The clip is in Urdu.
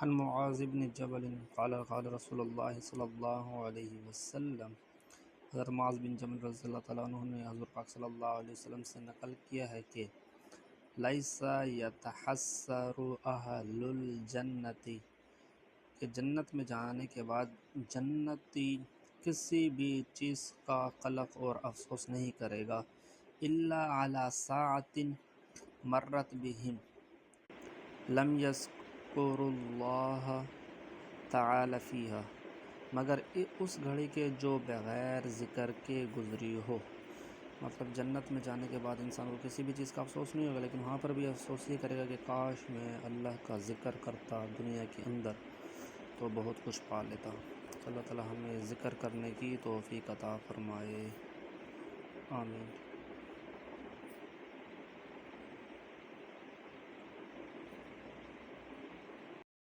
عن معاذ بن جبل قال قال رسول اللہ صلی اللہ علیہ وسلم، حضرت معاذ بن جبل رضی اللہ تعالیٰ عنہ نے حضور پاک صلی اللہ علیہ وسلم سے نقل کیا ہے کہ لیس یتحسر اہل الجنت، کہ جنت میں جانے کے بعد جنتی کسی بھی چیز کا قلق اور افسوس نہیں کرے گا، الا علی ساعۃ مرت بہم لم یذکر اللہ تعالی فیہا، مگر اس گھڑی کے جو بغیر ذکر کے گزری ہو۔ مطلب جنت میں جانے کے بعد انسان کو کسی بھی چیز کا افسوس نہیں ہوگا، لیکن وہاں پر بھی افسوس یہ کرے گا کہ کاش میں اللہ کا ذکر کرتا دنیا کے اندر تو بہت کچھ پا لیتا۔ اللہ تعالی ہمیں ذکر کرنے کی توفیق عطا فرمائے، آمین۔